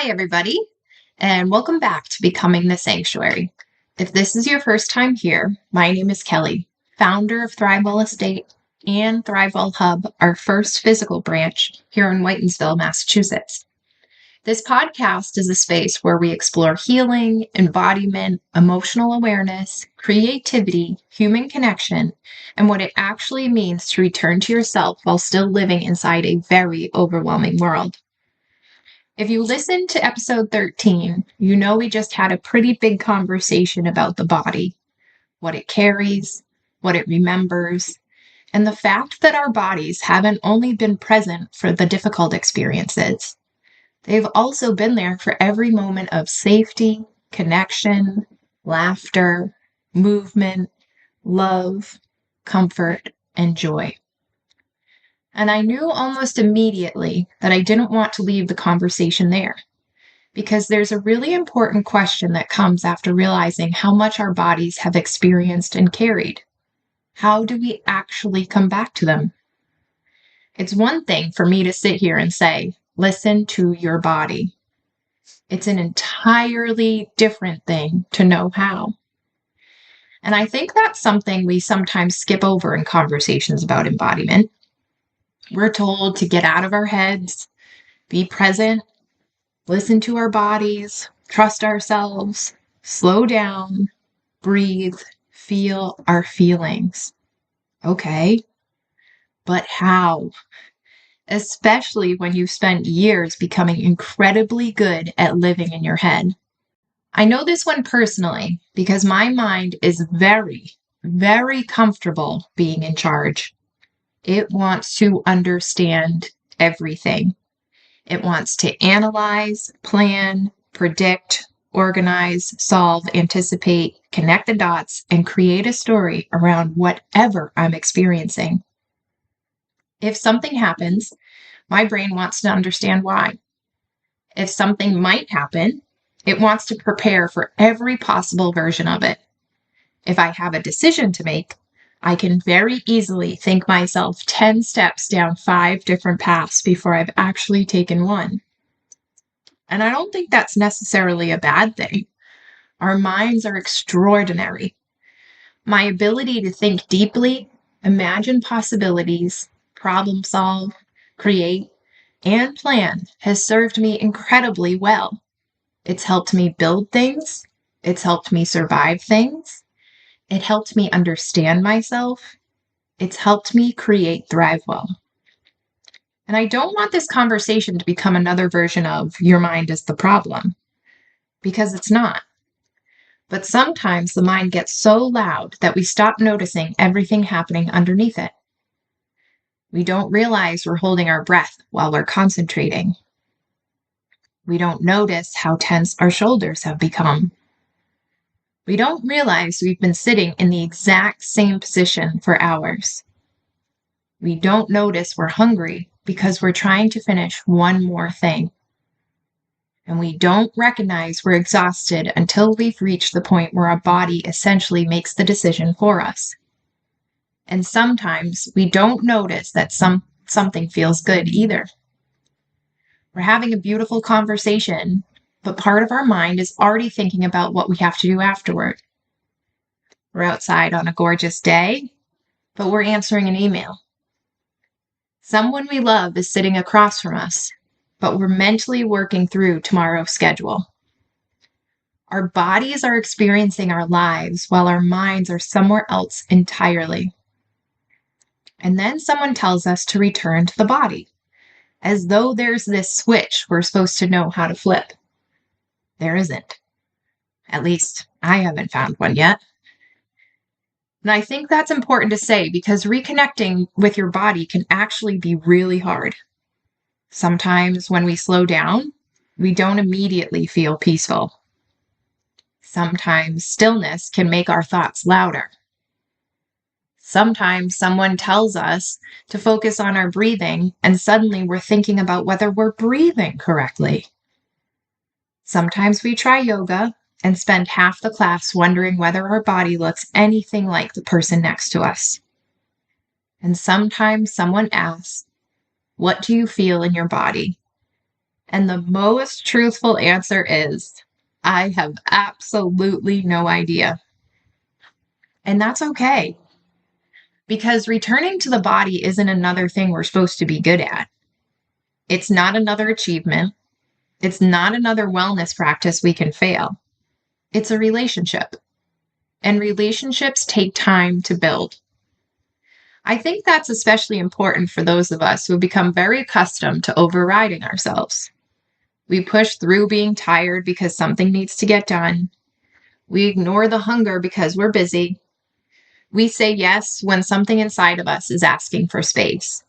Hi, everybody, and welcome back to Becoming the Sanctuary. If this is your first time here, my name is Kelly, founder of Thrivewell Estate and Thrivewell Hub, our first physical branch here in Whitensville, Massachusetts. This podcast is a space where we explore healing, embodiment, emotional awareness, creativity, human connection, and what it actually means to return to yourself while still living inside a very overwhelming world. If you listened to episode 13, you know we just had a pretty big conversation about the body, what it carries, what it remembers, and the fact that our bodies haven't only been present for the difficult experiences. They've also been there for every moment of safety, connection, laughter, movement, love, comfort, and joy. And I knew almost immediately that I didn't want to leave the conversation there, because there's a really important question that comes after realizing how much our bodies have experienced and carried. How do we actually come back to them? It's one thing for me to sit here and say, listen to your body. It's an entirely different thing to know how. And I think that's something we sometimes skip over in conversations about embodiment. We're told to get out of our heads, be present, listen to our bodies, trust ourselves, slow down, breathe, feel our feelings. Okay, but how? Especially when you've spent years becoming incredibly good at living in your head. I know this one personally because my mind is very, very comfortable being in charge. It wants to understand everything. It wants to analyze, plan, predict, organize, solve, anticipate, connect the dots, and create a story around whatever I'm experiencing. If something happens, my brain wants to understand why. If something might happen, it wants to prepare for every possible version of it. If I have a decision to make, I can very easily think myself 10 steps down 5 different paths before I've actually taken one. And I don't think that's necessarily a bad thing. Our minds are extraordinary. My ability to think deeply, imagine possibilities, problem solve, create, and plan has served me incredibly well. It's helped me build things. It's helped me survive things. It helped me understand myself. It's helped me create Thrivewell. And I don't want this conversation to become another version of your mind is the problem, because it's not. But sometimes the mind gets so loud that we stop noticing everything happening underneath it. We don't realize we're holding our breath while we're concentrating. We don't notice how tense our shoulders have become. We don't realize we've been sitting in the exact same position for hours. We don't notice we're hungry because we're trying to finish one more thing. And we don't recognize we're exhausted until we've reached the point where our body essentially makes the decision for us. And sometimes we don't notice that something feels good either. We're having a beautiful conversation, but part of our mind is already thinking about what we have to do afterward. We're outside on a gorgeous day, but we're answering an email. Someone we love is sitting across from us, but we're mentally working through tomorrow's schedule. Our bodies are experiencing our lives while our minds are somewhere else entirely. And then someone tells us to return to the body, as though there's this switch we're supposed to know how to flip. There isn't. At least I haven't found one yet. And I think that's important to say because reconnecting with your body can actually be really hard. Sometimes when we slow down, we don't immediately feel peaceful. Sometimes stillness can make our thoughts louder. Sometimes someone tells us to focus on our breathing, and suddenly we're thinking about whether we're breathing correctly. Sometimes we try yoga and spend half the class wondering whether our body looks anything like the person next to us. And sometimes someone asks, "What do you feel in your body?" And the most truthful answer is, I have absolutely no idea. And that's okay, because returning to the body isn't another thing we're supposed to be good at. It's not another achievement. It's not another wellness practice we can fail. It's a relationship. And relationships take time to build. I think that's especially important for those of us who have become very accustomed to overriding ourselves. We push through being tired because something needs to get done. We ignore the hunger because we're busy. We say yes when something inside of us is asking for space.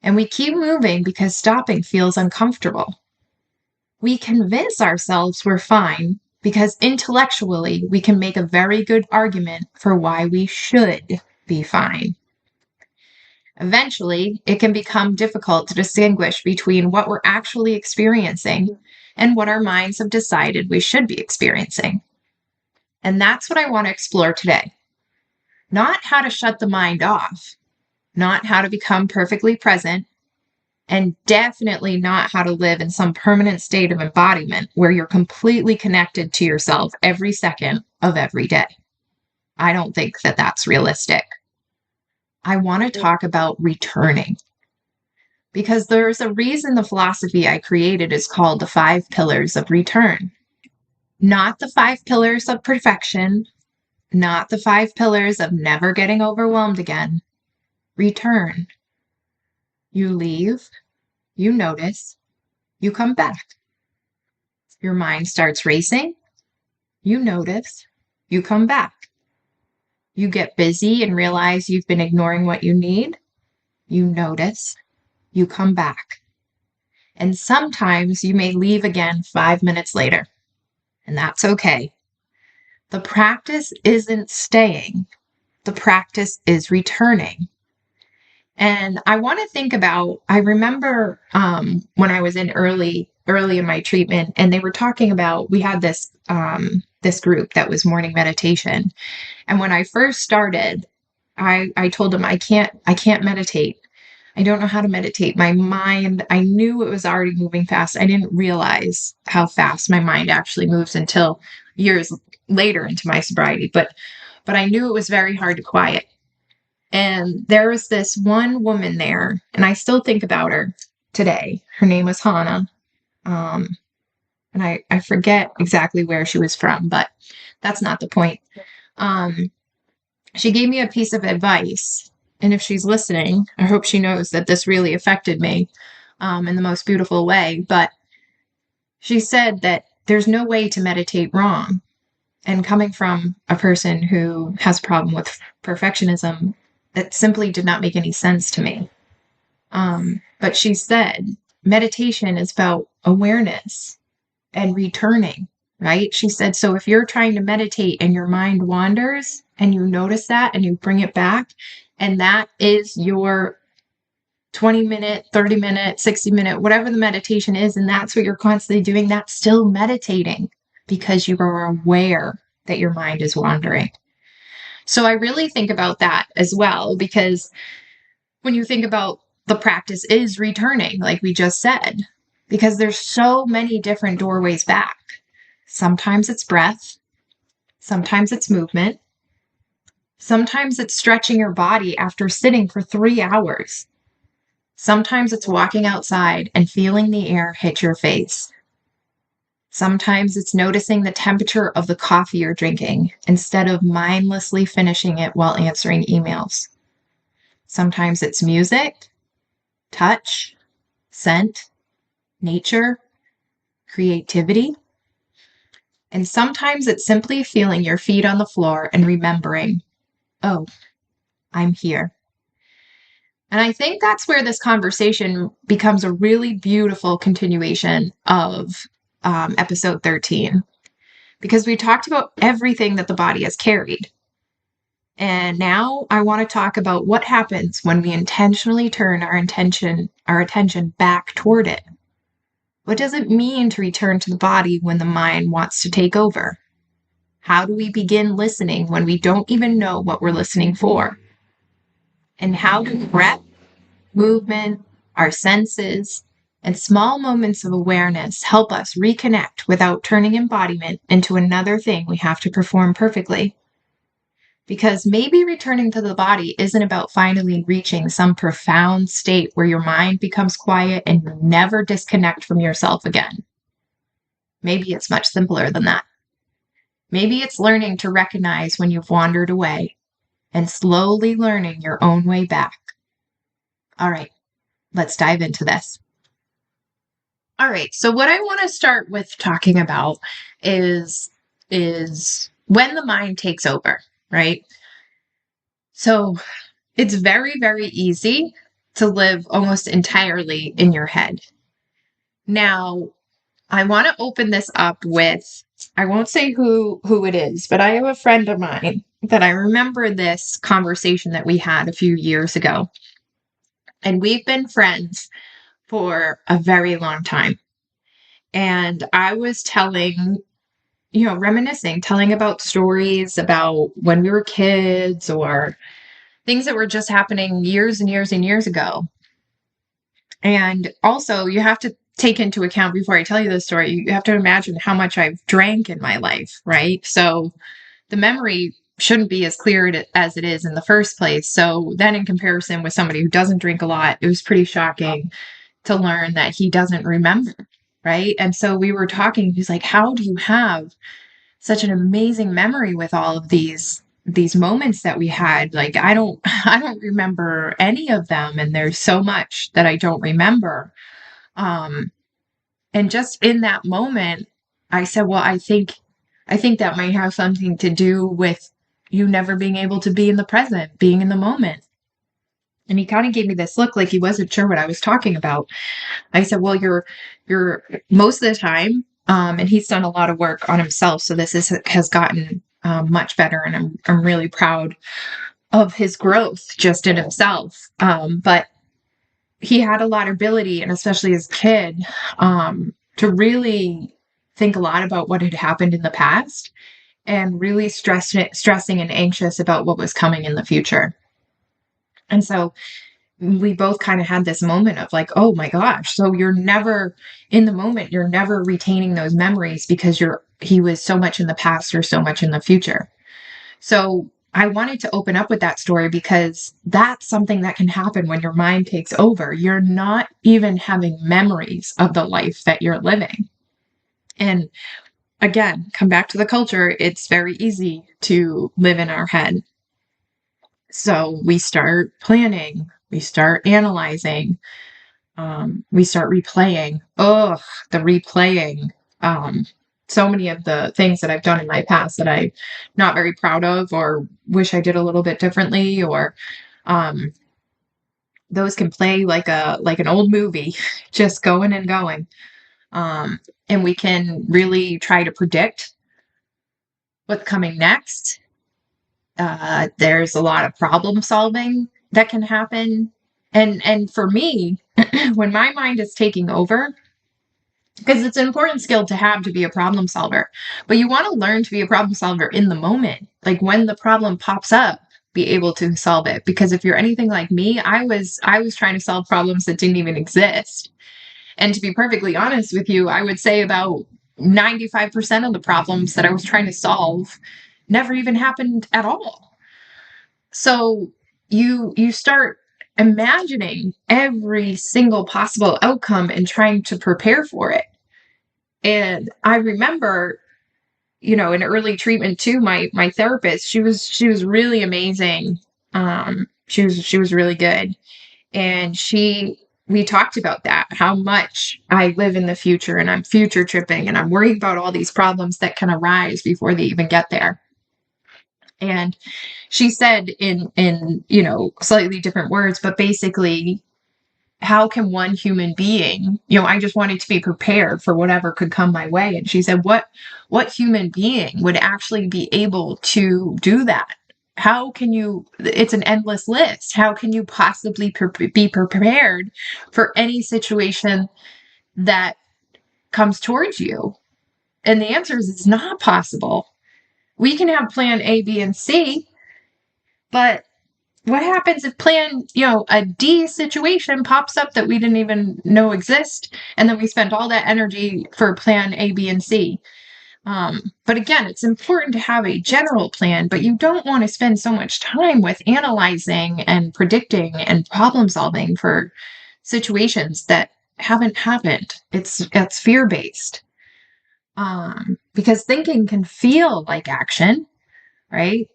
And we keep moving because stopping feels uncomfortable. We convince ourselves we're fine because intellectually we can make a very good argument for why we should be fine. Eventually, it can become difficult to distinguish between what we're actually experiencing and what our minds have decided we should be experiencing. And that's what I want to explore today. Not how to shut the mind off, not how to become perfectly present, and definitely not how to live in some permanent state of embodiment where you're completely connected to yourself every second of every day. I don't think that that's realistic. I want to talk about returning, because there's a reason the philosophy I created is called the 5 pillars of return. Not the 5 pillars of perfection, not the 5 pillars of never getting overwhelmed again. Return. You leave, you notice, you come back. Your mind starts racing, you notice, you come back. You get busy and realize you've been ignoring what you need, you notice, you come back. And sometimes you may leave again 5 minutes later, and that's okay. The practice isn't staying, the practice is returning. And I want to think about, I remember when I was in early in my treatment, and they were talking about, we had this group that was morning meditation. And when I first started, I told them I can't meditate. I don't know how to meditate. My mind, I knew it was already moving fast. I didn't realize how fast my mind actually moves until years later into my sobriety. But I knew it was very hard to quiet. And there was this one woman there, and I still think about her today. Her name was Hannah. And I forget exactly where she was from, but that's not the point. She gave me a piece of advice. And if she's listening, I hope she knows that this really affected me in the most beautiful way. But she said that there's no way to meditate wrong. And coming from a person who has a problem with perfectionism, that simply did not make any sense to me. But she said meditation is about awareness and returning, right? She said, so if you're trying to meditate and your mind wanders and you notice that and you bring it back, and that is your 20-minute, 30-minute, 60-minute, whatever the meditation is, and that's what you're constantly doing, that's still meditating because you are aware that your mind is wandering. So I really think about that as well, because when you think about the practice is returning, like we just said, because there's so many different doorways back. Sometimes it's breath. Sometimes it's movement. Sometimes it's stretching your body after sitting for 3 hours. Sometimes it's walking outside and feeling the air hit your face. Sometimes it's noticing the temperature of the coffee you're drinking instead of mindlessly finishing it while answering emails. Sometimes it's music, touch, scent, nature, creativity. And sometimes it's simply feeling your feet on the floor and remembering, oh, I'm here. And I think that's where this conversation becomes a really beautiful continuation of episode 13, because we talked about everything that the body has carried. And now I want to talk about what happens when we intentionally turn our attention back toward it. What does it mean to return to the body when the mind wants to take over? How do we begin listening when we don't even know what we're listening for? And how do breath, movement, our senses, And small moments of awareness help us reconnect without turning embodiment into another thing we have to perform perfectly. Because maybe returning to the body isn't about finally reaching some profound state where your mind becomes quiet and you never disconnect from yourself again. Maybe it's much simpler than that. Maybe it's learning to recognize when you've wandered away and slowly learning your own way back. All right, let's dive into this. All right, so what I want to start with talking about is when the mind takes over, right? So it's very, very easy to live almost entirely in your head. Now, I want to open this up with, I won't say who it is, but I have a friend of mine that I remember this conversation that we had a few years ago. And we've been friends for a very long time. And I was telling, reminiscing, telling about stories about when we were kids or things that were just happening years and years and years ago. And also, you have to take into account before I tell you this story, you have to imagine how much I've drank in my life, right? So the memory shouldn't be as clear as it is in the first place. So then, in comparison with somebody who doesn't drink a lot, it was pretty shocking to learn that he doesn't remember, right? And so we were talking, he's like, how do you have such an amazing memory with all of these moments that we had? Like, I don't remember any of them, and there's so much that I don't remember. um and just in that moment, I said, well, I think that might have something to do with you never being able to be in the present, being in the moment. And he kind of gave me this look like he wasn't sure what I was talking about. I said, well, you're most of the time, and he's done a lot of work on himself, so has gotten much better, and I'm really proud of his growth just in himself. But he had a lot of ability, and especially as a kid, to really think a lot about what had happened in the past and really stressing and anxious about what was coming in the future. And so we both kind of had this moment of like, oh my gosh, so you're never in the moment, you're never retaining those memories because he was so much in the past or so much in the future. So I wanted to open up with that story because that's something that can happen when your mind takes over. You're not even having memories of the life that you're living. And again, come back to the culture, it's very easy to live in our head. So we start planning, we start analyzing, we start replaying. Oh, the replaying. Um, so many of the things that I've done in my past that I'm not very proud of or wish I did a little bit differently, or um, those can play like an old movie, just going and going. Um, and we can really try to predict what's coming next. There's a lot of problem solving that can happen. And for me, when my mind is taking over, because it's an important skill to have to be a problem solver, but you want to learn to be a problem solver in the moment. Like when the problem pops up, be able to solve it. Because if you're anything like me, I was trying to solve problems that didn't even exist. And to be perfectly honest with you, I would say about 95% of the problems that I was trying to solve never even happened at all. So you start imagining every single possible outcome and trying to prepare for it. And I remember, in early treatment too, my therapist, she was really amazing. She was really good. And we talked about that, how much I live in the future and I'm future tripping and I'm worried about all these problems that can arise before they even get there. And she said in slightly different words, but basically, how can one human being, I just wanted to be prepared for whatever could come my way. And she said, what human being would actually be able to do that? How can you, it's an endless list. How can you possibly be prepared for any situation that comes towards you? And the answer is it's not possible. We can have plan A, B, and C, but what happens if plan, a D situation pops up that we didn't even know exist, and then we spent all that energy for plan A, B, and C? But again, it's important to have a general plan, but you don't want to spend so much time with analyzing and predicting and problem solving for situations that haven't happened. It's fear based. Because thinking can feel like action, right?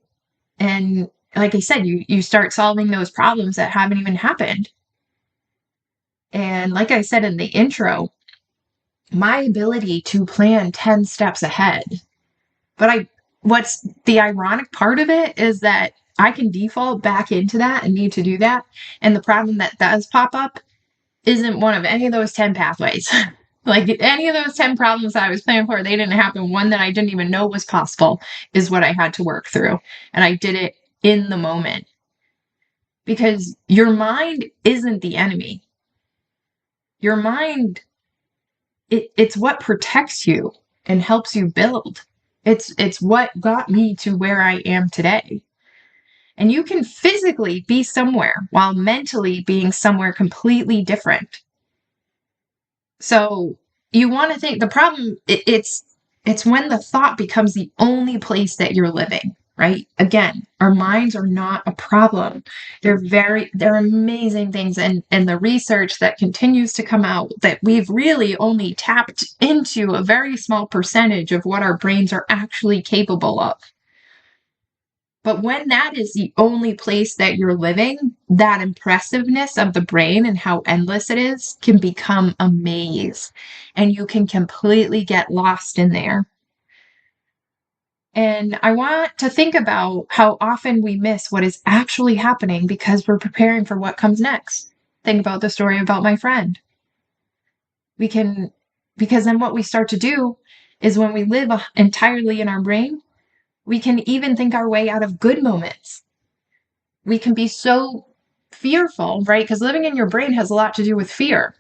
And like I said, you start solving those problems that haven't even happened. And like I said in the intro, my ability to plan 10 steps ahead. But what's the ironic part of it is that I can default back into that and need to do that. And the problem that does pop up isn't one of any of those 10 pathways. Like any of those 10 problems that I was planning for, they didn't happen. One that I didn't even know was possible is what I had to work through. And I did it in the moment. Because your mind isn't the enemy. Your mind, it's what protects you and helps you build. It's what got me to where I am today. And you can physically be somewhere while mentally being somewhere completely different. So you want to think the problem, it's when the thought becomes the only place that you're living, right? Again, our minds are not a problem. They're amazing things. And the research that continues to come out that we've really only tapped into a very small percentage of what our brains are actually capable of. But when that is the only place that you're living, that impressiveness of the brain and how endless it is can become a maze, and you can completely get lost in there. And I want to think about how often we miss what is actually happening because we're preparing for what comes next. Think about the story about my friend. Because then what we start to do is when we live entirely in our brain, we can even think our way out of good moments. We can be so fearful, right? Because living in your brain has a lot to do with fear.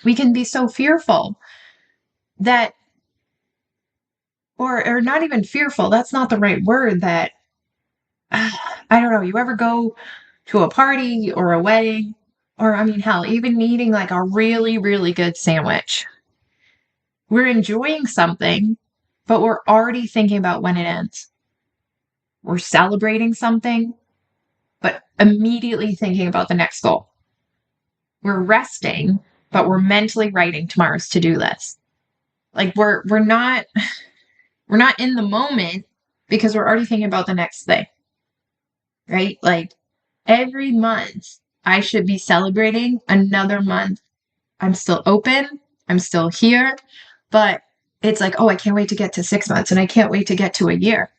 We can be so fearful that, or not even fearful, that's not the right word, that, I don't know, you ever go to a party or a wedding, or I mean, hell, even eating like a really, really good sandwich. We're enjoying something, but we're already thinking about when it ends. We're celebrating something, but immediately thinking about the next goal. We're resting, but we're mentally writing tomorrow's to-do list. Like we're not in the moment because we're already thinking about the next thing. Right? Like every month I should be celebrating another month. I'm still open, I'm still here, but it's like, oh, I can't wait to get to 6 months and I can't wait to get to a year.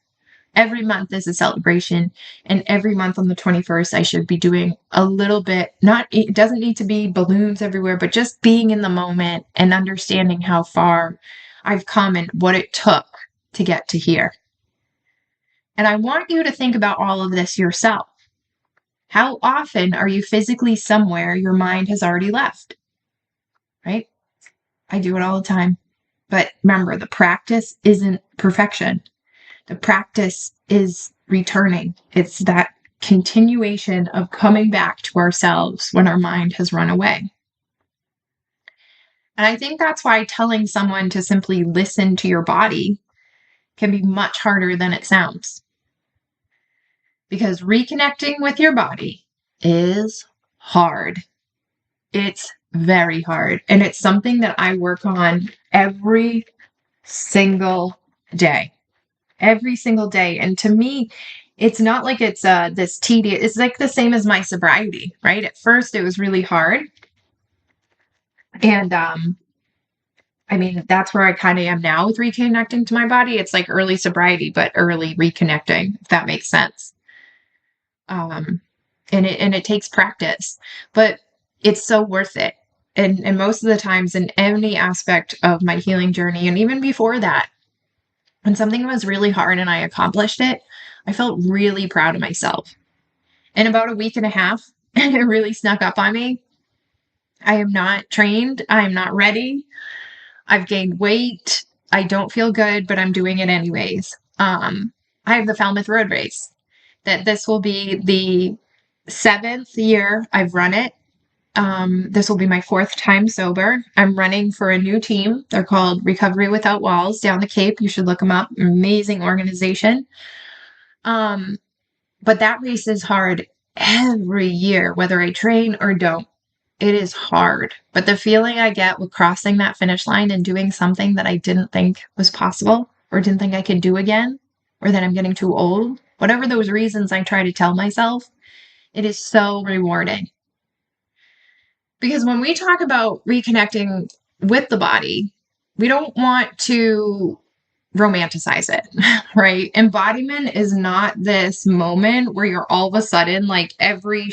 Every month is a celebration, and every month on the 21st, I should be doing a little bit, it doesn't need to be balloons everywhere, but just being in the moment and understanding how far I've come and what it took to get to here. And I want you to think about all of this yourself. How often are you physically somewhere your mind has already left? Right? I do it all the time. But remember, the practice isn't perfection. The practice is returning. It's that continuation of coming back to ourselves when our mind has run away. And I think that's why telling someone to simply listen to your body can be much harder than it sounds. Because reconnecting with your body is hard. It's very hard. And it's something that I work on every single day. Every single day. And to me, it's not like it's this tedious, it's like the same as my sobriety, right? At first it was really hard. And I mean, that's where I kind of am now with reconnecting to my body. It's like early sobriety, but early reconnecting, if that makes sense. And it takes practice, but it's so worth it. And most of the times in any aspect of my healing journey, and even before that, when something was really hard and I accomplished it, I felt really proud of myself. In about a week and a half, it really snuck up on me. I am not trained. I am not ready. I've gained weight. I don't feel good, but I'm doing it anyways. I have the Falmouth Road Race. that this will be the 7th year I've run it. This will be my 4th time sober. I'm running for a new team. They're called Recovery Without Walls down the Cape. You should look them up. Amazing organization. But that race is hard every year, whether I train or don't. It is hard. But the feeling I get with crossing that finish line and doing something that I didn't think was possible or didn't think I could do again, or that I'm getting too old, whatever those reasons I try to tell myself, it is so rewarding. Because when we talk about reconnecting with the body, we don't want to romanticize it, right? Embodiment is not this moment where you're all of a sudden like every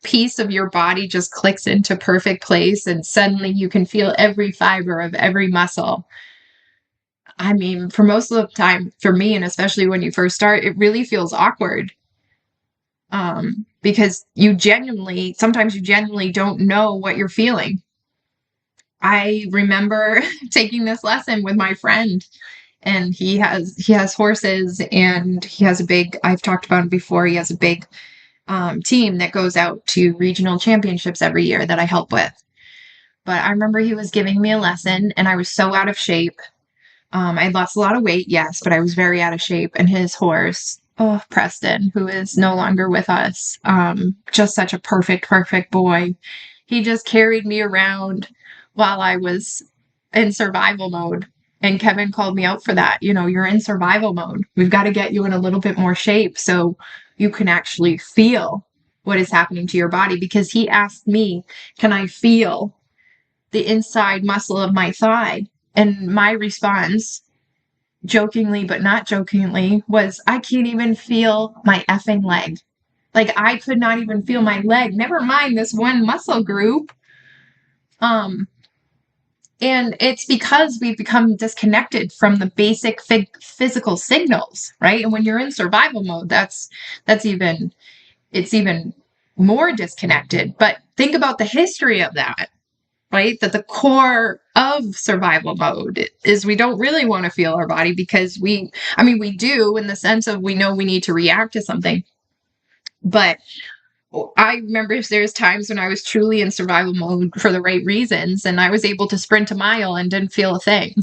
piece of your body just clicks into perfect place and suddenly you can feel every fiber of every muscle. I mean, for most of the time, for me, and especially when you first start, it really feels awkward. Because sometimes you genuinely don't know what you're feeling. I remember taking this lesson with my friend, and he has horses, and he has I've talked about it before, he has a big team that goes out to regional championships every year that I help with. But I remember he was giving me a lesson, and I was so out of shape. I lost a lot of weight, yes, but I was very out of shape. And his horse, Preston, who is no longer with us, just such a perfect boy. He just carried me around while I was in survival mode. And Kevin called me out for that. You're in survival mode. We've got to get you in a little bit more shape so you can actually feel what is happening to your body. Because he asked me, can I feel the inside muscle of my thigh? And my response, jokingly but not jokingly, was, I can't even feel my effing leg. Like, I could not even feel my leg, never mind this one muscle group. And it's because we've become disconnected from the basic physical signals, right? And when you're in survival mode, it's even more disconnected. But think about the history of that, right? That the core of survival mode is we don't really want to feel our body because we do, in the sense of we know we need to react to something. But I remember there's times when I was truly in survival mode for the right reasons, and I was able to sprint a mile and didn't feel a thing.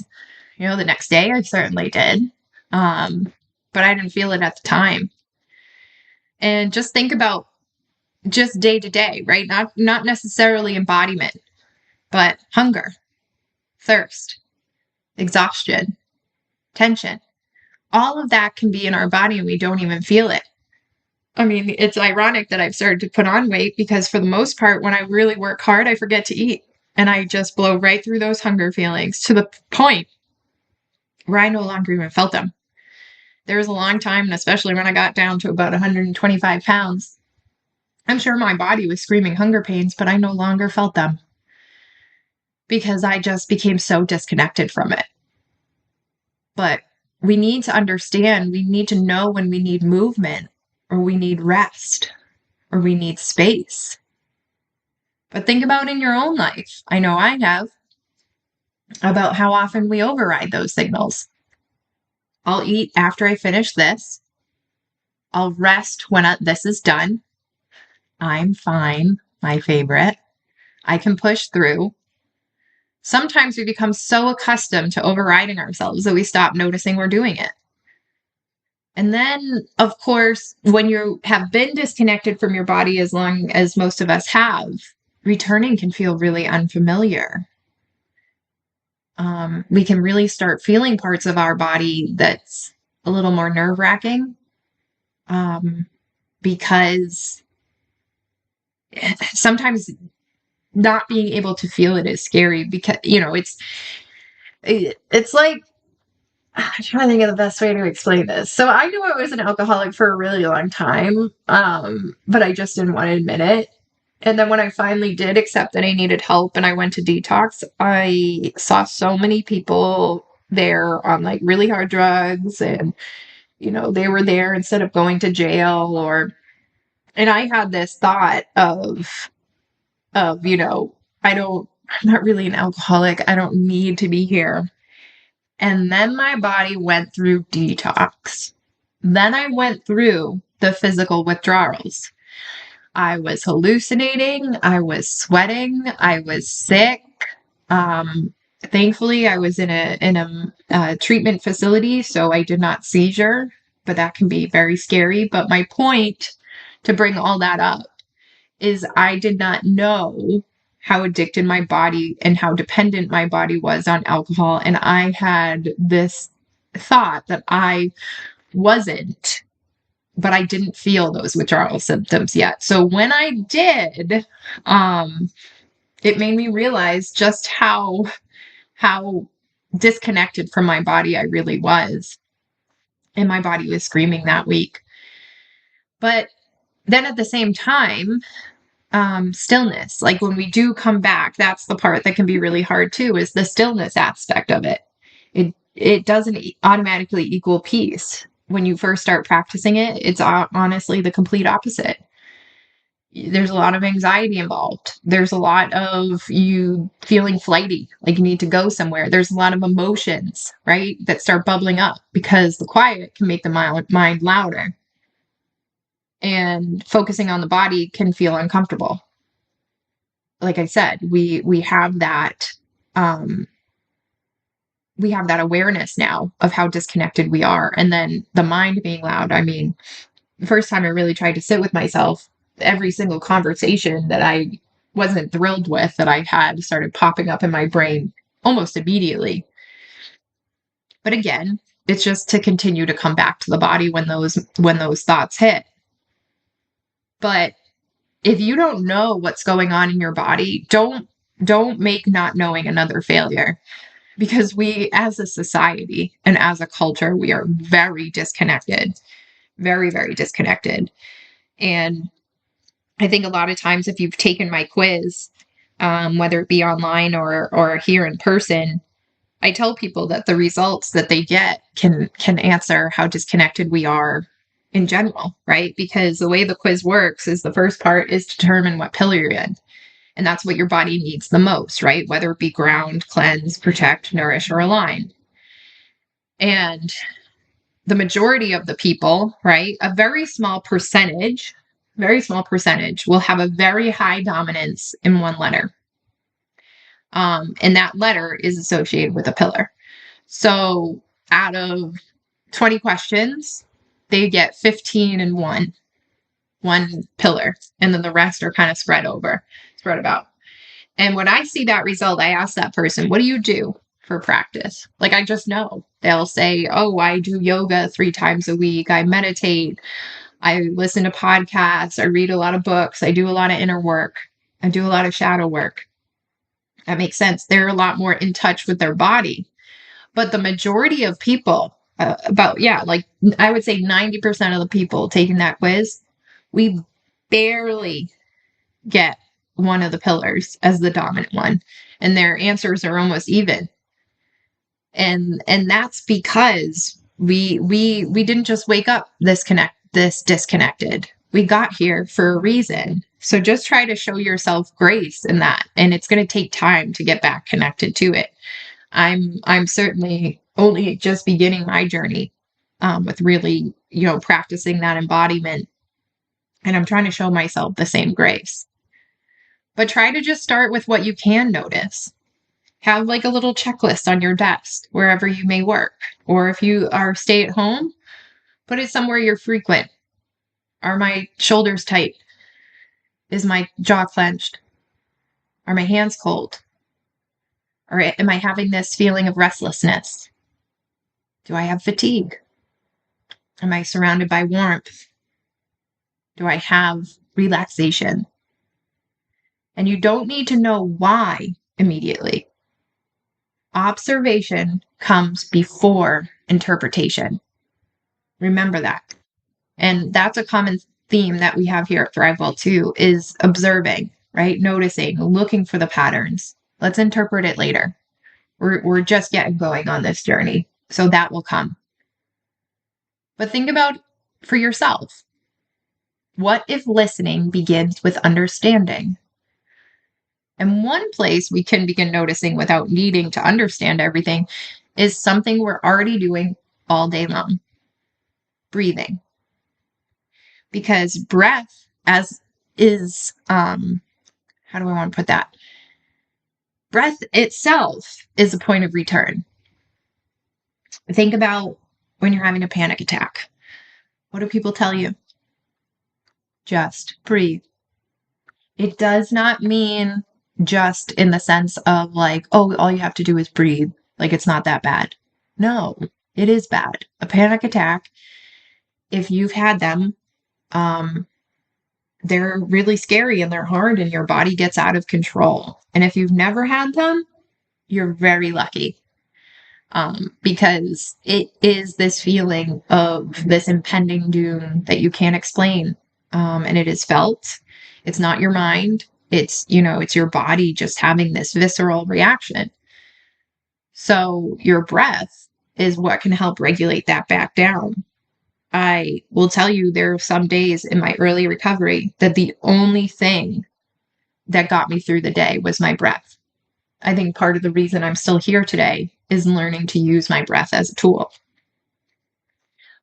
The next day I certainly did. But I didn't feel it at the time. And just think about just day to day, right? Not necessarily embodiment, but hunger, thirst, exhaustion, tension. All of that can be in our body and we don't even feel it. I mean, it's ironic that I've started to put on weight because for the most part, when I really work hard, I forget to eat. And I just blow right through those hunger feelings to the point where I no longer even felt them. There was a long time, and especially when I got down to about 125 pounds, I'm sure my body was screaming hunger pains, but I no longer felt them because I just became so disconnected from it. But we need to understand, we need to know when we need movement, or we need rest, or we need space. But think about in your own life. I know I have, about how often we override those signals. I'll eat after I finish this. I'll rest when this is done. I'm fine, my favorite. I can push through. Sometimes we become so accustomed to overriding ourselves that we stop noticing we're doing it. And then, of course, when you have been disconnected from your body as long as most of us have, returning can feel really unfamiliar. We can really start feeling parts of our body that's a little more nerve-wracking, because sometimes not being able to feel it is scary because, it's like, I'm trying to think of the best way to explain this. So I knew I was an alcoholic for a really long time, but I just didn't want to admit it. And then when I finally did accept that I needed help and I went to detox, I saw so many people there on like really hard drugs, and, they were there instead of going to jail, and I had this thought of, I'm not really an alcoholic. I don't need to be here. And then my body went through detox. Then I went through the physical withdrawals. I was hallucinating. I was sweating. I was sick. Thankfully, I was in a treatment facility, so I did not seizure, but that can be very scary. But my point to bring all that up is I did not know how addicted my body and how dependent my body was on alcohol. And I had this thought that I wasn't, but I didn't feel those withdrawal symptoms yet. So when I did, it made me realize just how disconnected from my body I really was. And my body was screaming that week. But then at the same time, stillness, like when we do come back, that's the part that can be really hard too, is the stillness aspect of it. It doesn't automatically equal peace. When you first start practicing it, it's honestly the complete opposite. There's a lot of anxiety involved. There's a lot of you feeling flighty, like you need to go somewhere. There's a lot of emotions, right, that start bubbling up because the quiet can make the mind louder. And focusing on the body can feel uncomfortable. Like I said, we have that awareness now of how disconnected we are. And then the mind being loud. I mean, the first time I really tried to sit with myself, every single conversation that I wasn't thrilled with that I had started popping up in my brain almost immediately. But again, it's just to continue to come back to the body when those thoughts hit. But if you don't know what's going on in your body, don't make not knowing another failure. Because we, as a society and as a culture, we are very disconnected, very, very disconnected. And I think a lot of times, if you've taken my quiz, whether it be online or here in person, I tell people that the results that they get can answer how disconnected we are in general, right? Because the way the quiz works is the first part is to determine what pillar you're in. And that's what your body needs the most, right? Whether it be ground, cleanse, protect, nourish, or align. And the majority of the people, right, a very small percentage will have a very high dominance in one letter. And that letter is associated with a pillar. So out of 20 questions, they get 15 in one pillar. And then the rest are kind of spread about. And when I see that result, I ask that person, what do you do for practice? Like, I just know. They'll say, oh, I do yoga 3 times a week. I meditate. I listen to podcasts. I read a lot of books. I do a lot of inner work. I do a lot of shadow work. That makes sense. They're a lot more in touch with their body. But the majority of people, I would say 90% of the people taking that quiz, we barely get one of the pillars as the dominant one, and their answers are almost even. And that's because we didn't just wake up this disconnected. We got here for a reason. So just try to show yourself grace in that, and it's going to take time to get back connected to it. I'm certainly only just beginning my journey with really, practicing that embodiment, and I'm trying to show myself the same grace. But try to just start with what you can notice. Have like a little checklist on your desk, wherever you may work. Or if you are stay at home, put it somewhere you're frequent. Are my shoulders tight? Is my jaw clenched? Are my hands cold? Or am I having this feeling of restlessness? Do I have fatigue? Am I surrounded by warmth? Do I have relaxation? And you don't need to know why immediately. Observation comes before interpretation. Remember that. And that's a common theme that we have here at Thrivewell too, is observing, right? Noticing, looking for the patterns. Let's interpret it later. We're just getting going on this journey. So that will come. But think about for yourself. What if listening begins with understanding? And one place we can begin noticing without needing to understand everything is something we're already doing all day long. Breathing. because breath as is, how do I want to put that? Breath itself is a point of return. Think about when you're having a panic attack. What do people tell you? Just breathe. It does not mean just in the sense of like, oh, all you have to do is breathe. Like it's not that bad. No, it is bad. A panic attack, if you've had them, they're really scary and they're hard and your body gets out of control. And if you've never had them, you're very lucky. Because it is this feeling of this impending doom that you can't explain. And it is felt. It's not your mind. It's your body just having this visceral reaction. So your breath is what can help regulate that back down. I will tell you, there are some days in my early recovery that the only thing that got me through the day was my breath. I think part of the reason I'm still here today is learning to use my breath as a tool.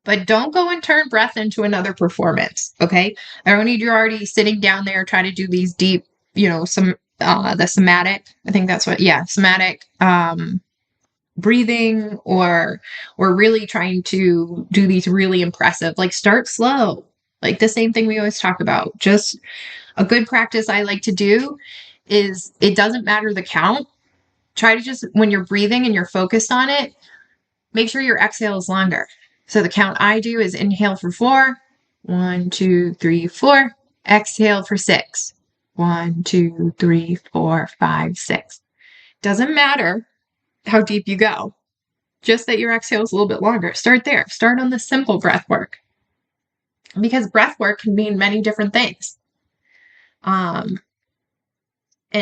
But don't go and turn breath into another performance, okay? I don't need you already sitting down there trying to do these deep, the somatic, I think that's what, somatic breathing or really trying to do these really impressive, like start slow. Like the same thing we always talk about. Just a good practice I like to do is it doesn't matter the count. Try to just, when you're breathing and you're focused on it, make sure your exhale is longer. So the count I do is inhale for 4, 1, 2, 3, 4. Exhale for 6, 1, 2, 3, 4, 5, 6. Doesn't matter how deep you go, just that your exhale is a little bit longer. Start there. Start on the simple breath work, because breath work can mean many different things. And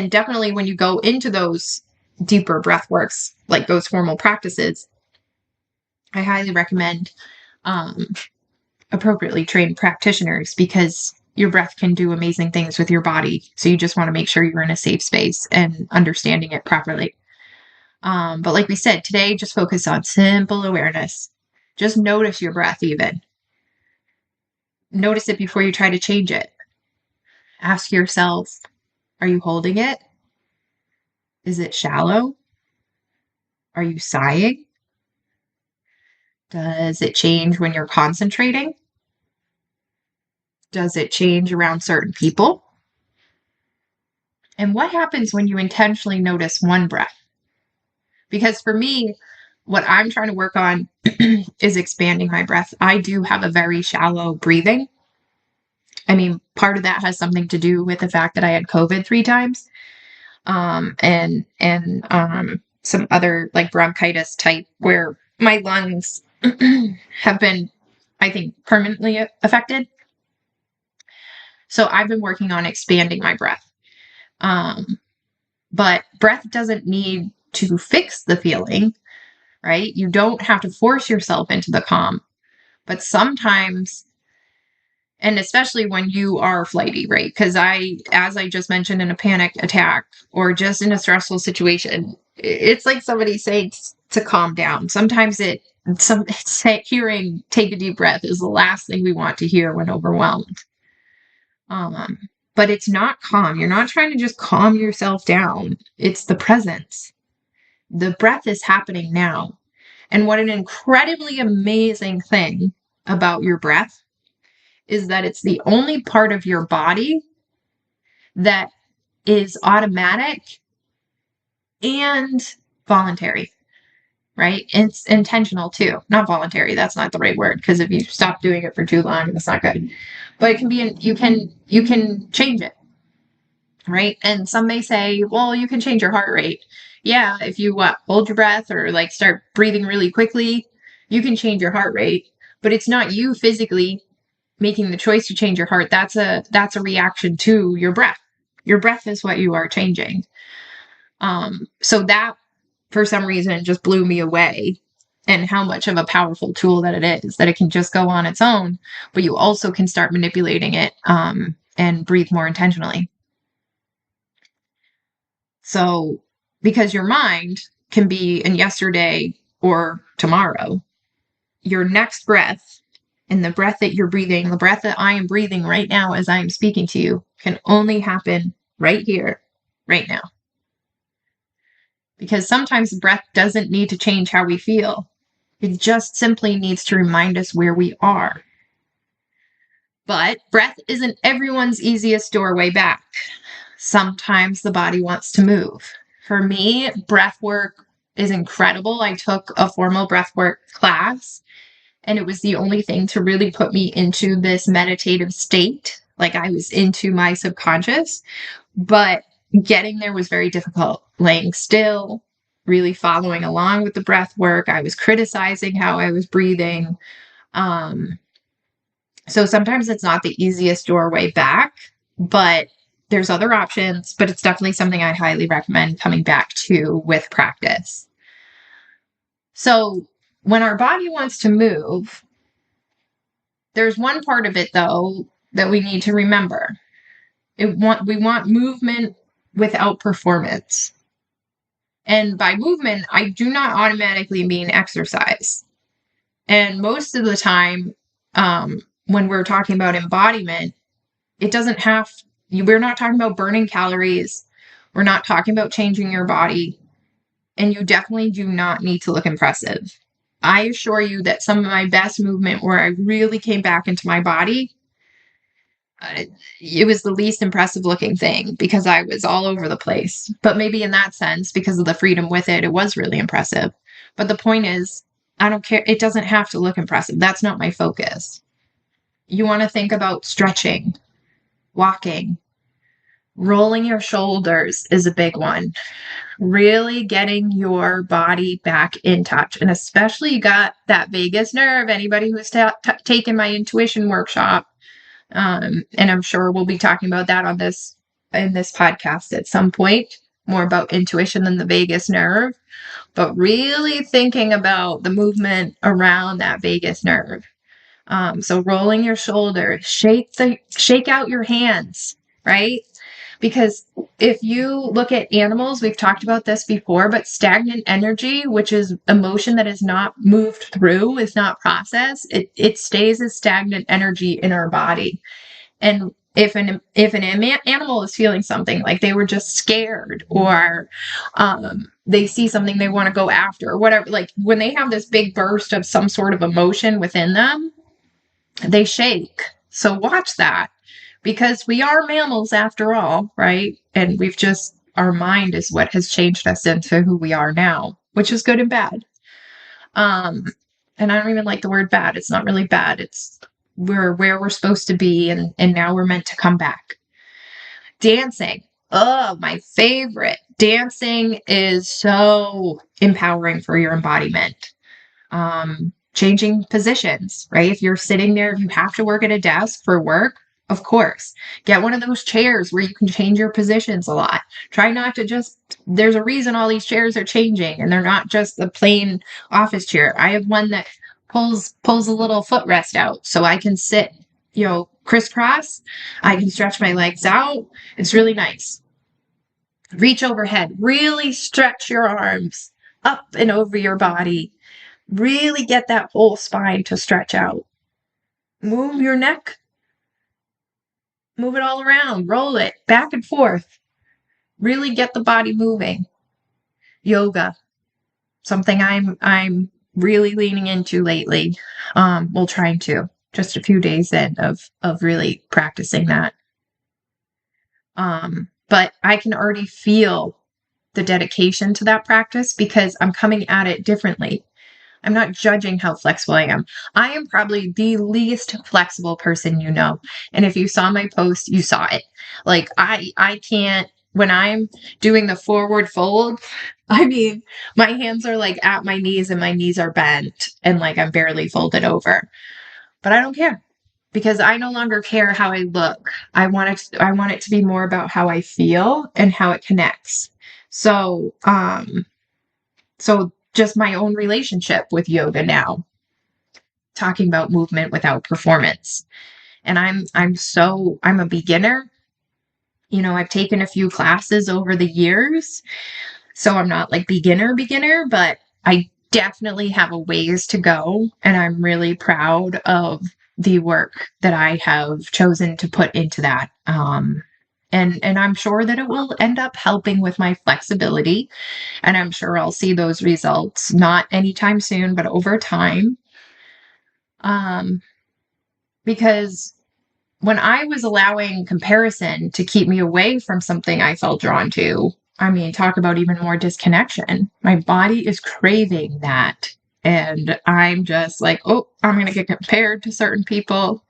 definitely when you go into those deeper breath works, like those formal practices, I highly recommend appropriately trained practitioners, because your breath can do amazing things with your body. So you just want to make sure you're in a safe space and understanding it properly. But like we said, today, just focus on simple awareness. Just notice your breath even. Notice it before you try to change it. Ask yourself, are you holding it? Is it shallow? Are you sighing? Does it change when you're concentrating? Does it change around certain people? And what happens when you intentionally notice one breath? Because for me, what I'm trying to work on is expanding my breath. I do have a very shallow breathing. I mean, part of that has something to do with the fact that I had COVID 3 times, and some other like bronchitis type, where my lungs have been, I think, permanently affected. So I've been working on expanding my breath. But breath doesn't need to fix the feeling, right? You don't have to force yourself into the calm. But sometimes, and especially when you are flighty, right? Because as I just mentioned, in a panic attack or just in a stressful situation, it's like somebody saying to calm down. Sometimes hearing take a deep breath is the last thing we want to hear when overwhelmed. But it's not calm. You're not trying to just calm yourself down. It's the presence. The breath is happening now. And what an incredibly amazing thing about your breath is that it's the only part of your body that is automatic and voluntary, right? It's intentional too, not voluntary. That's not the right word, because if you stop doing it for too long, that's not good. But it can be, you can change it, right? And some may say, well, you can change your heart rate. Yeah, if you hold your breath or like start breathing really quickly, you can change your heart rate, but it's not you physically making the choice to change your heart. That's a reaction to your breath. Your breath is what you are changing. So that, for some reason, just blew me away, and how much of a powerful tool that it is, that it can just go on its own, but you also can start manipulating it, and breathe more intentionally. So, because your mind can be in yesterday or tomorrow, your next breath And the breath that you're breathing, the breath that I am breathing right now as I'm speaking to you, can only happen right here, right now. Because sometimes breath doesn't need to change how we feel. It just simply needs to remind us where we are. But breath isn't everyone's easiest doorway back. Sometimes the body wants to move. For me, breath work is incredible. I took a formal breath work class, and it was the only thing to really put me into this meditative state. Like I was into my subconscious, but getting there was very difficult. Laying still, really following along with the breath work. I was criticizing how I was breathing. So sometimes it's not the easiest doorway back, but there's other options, but it's definitely something I'd highly recommend coming back to with practice. So when our body wants to move, there's one part of it though that we need to remember. We want movement without performance. And by movement, I do not automatically mean exercise. And most of the time, when we're talking about embodiment, we're not talking about burning calories. We're not talking about changing your body. And you definitely do not need to look impressive. I assure you that some of my best movement where I really came back into my body, it was the least impressive looking thing because I was all over the place. But maybe in that sense, because of the freedom with it, it was really impressive. But the point is, I don't care. It doesn't have to look impressive. That's not my focus. You want to think about stretching, walking, rolling your shoulders is a big one. Really getting your body back in touch. And especially you got that vagus nerve. Anybody who's taken my intuition workshop, and I'm sure we'll be talking about that in this podcast at some point, more about intuition than the vagus nerve, but really thinking about the movement around that vagus nerve. So rolling your shoulders, shake out your hands, right? Because if you look at animals, we've talked about this before, but stagnant energy, which is emotion that is not moved through, is not processed, it stays as stagnant energy in our body. And if an animal is feeling something like they were just scared or they see something they want to go after or whatever, like when they have this big burst of some sort of emotion within them, they shake. So watch that. Because we are mammals after all, right? And our mind is what has changed us into who we are now, which is good and bad. And I don't even like the word bad. It's not really bad. It's we're where we're supposed to be, and now we're meant to come back. Dancing. Oh, my favorite. Dancing is so empowering for your embodiment. Changing positions, right? If you're sitting there, if you have to work at a desk for work, of course, get one of those chairs where you can change your positions a lot. Try not to there's a reason all these chairs are changing and they're not just the plain office chair. I have one that pulls a little footrest out so I can sit, crisscross. I can stretch my legs out. It's really nice. Reach overhead, really stretch your arms up and over your body. Really get that whole spine to stretch out. Move your neck. Move it all around. Roll it back and forth. Really get the body moving. Yoga. Something I'm really leaning into lately. Trying to. Just a few days in of really practicing that. But I can already feel the dedication to that practice because I'm coming at it differently. I'm not judging how flexible I am. I am probably the least flexible person you know. And if you saw my post, you saw it. Like I can't, when I'm doing the forward fold, I mean, my hands are like at my knees and my knees are bent and like I'm barely folded over. But I don't care because I no longer care how I look. I want it to be more about how I feel and how it connects. So just my own relationship with yoga now, talking about movement without performance. And I'm a beginner. I've taken a few classes over the years, so I'm not like beginner, but I definitely have a ways to go. And I'm really proud of the work that I have chosen to put into that. And I'm sure that it will end up helping with my flexibility. And I'm sure I'll see those results, not anytime soon, but over time. Um, because when I was allowing comparison to keep me away from something I felt drawn to, I mean, talk about even more disconnection. My body is craving that. And I'm just like, oh, I'm going to get compared to certain people.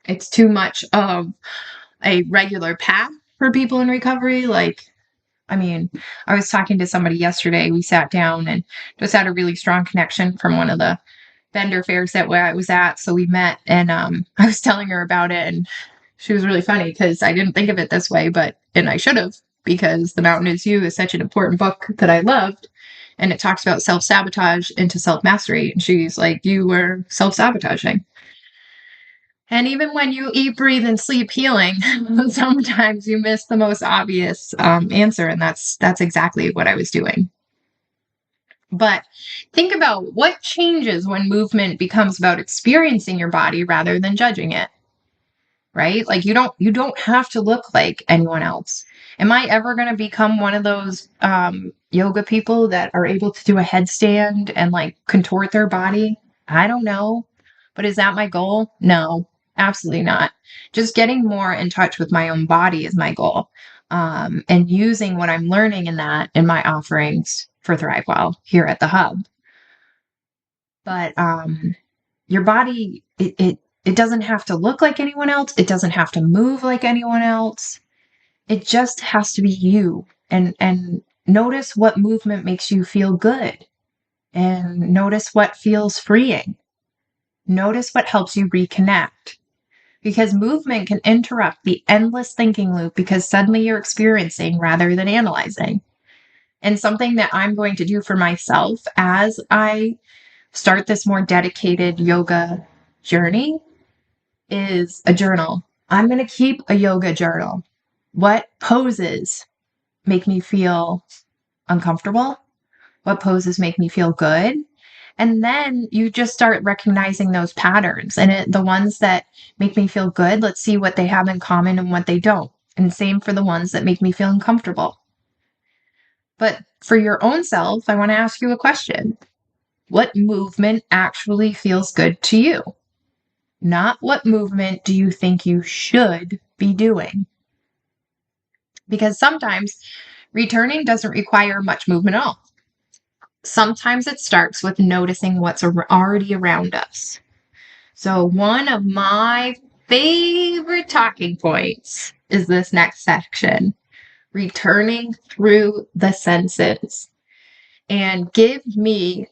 It's too much of a regular path for people in recovery. Like, I mean, I was talking to somebody yesterday. We sat down and just had a really strong connection from one of the vendor fairs that I was at. So we met, and I was telling her about it, and she was really funny because I didn't think of it this way, and I should have, because The Mountain Is You is such an important book that I loved. And it talks about self-sabotage into self-mastery. And she's like, you were self-sabotaging. And even when you eat, breathe, and sleep healing, sometimes you miss the most obvious answer. And that's exactly what I was doing. But think about what changes when movement becomes about experiencing your body rather than judging it, right? Like you don't have to look like anyone else. Am I ever going to become one of those yoga people that are able to do a headstand and like contort their body? I don't know. But is that my goal? No, absolutely not. Just getting more in touch with my own body is my goal. And using what I'm learning in that in my offerings for Thrivewell here at the hub. But your body, it doesn't have to look like anyone else. It doesn't have to move like anyone else. It just has to be you. And notice what movement makes you feel good. And notice what feels freeing. Notice what helps you reconnect. Because movement can interrupt the endless thinking loop because suddenly you're experiencing rather than analyzing. And something that I'm going to do for myself as I start this more dedicated yoga journey is a journal. I'm going to keep a yoga journal. What poses make me feel uncomfortable? What poses make me feel good? And then you just start recognizing those patterns, and the ones that make me feel good, let's see what they have in common and what they don't. And same for the ones that make me feel uncomfortable. But for your own self, I want to ask you a question. What movement actually feels good to you? Not what movement do you think you should be doing? Because sometimes returning doesn't require much movement at all. Sometimes it starts with noticing what's already around us. So one of my favorite talking points is this next section, returning through the senses. And give me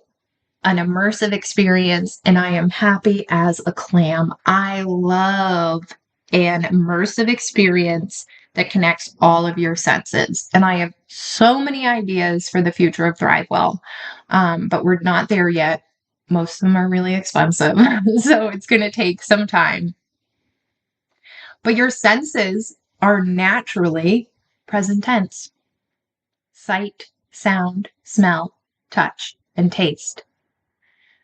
an immersive experience, and I am happy as a clam. I love an immersive experience that connects all of your senses. And I have so many ideas for the future of Thrivewell, but we're not there yet. Most of them are really expensive, so it's going to take some time. But your senses are naturally present tense: sight, sound, smell, touch, and taste.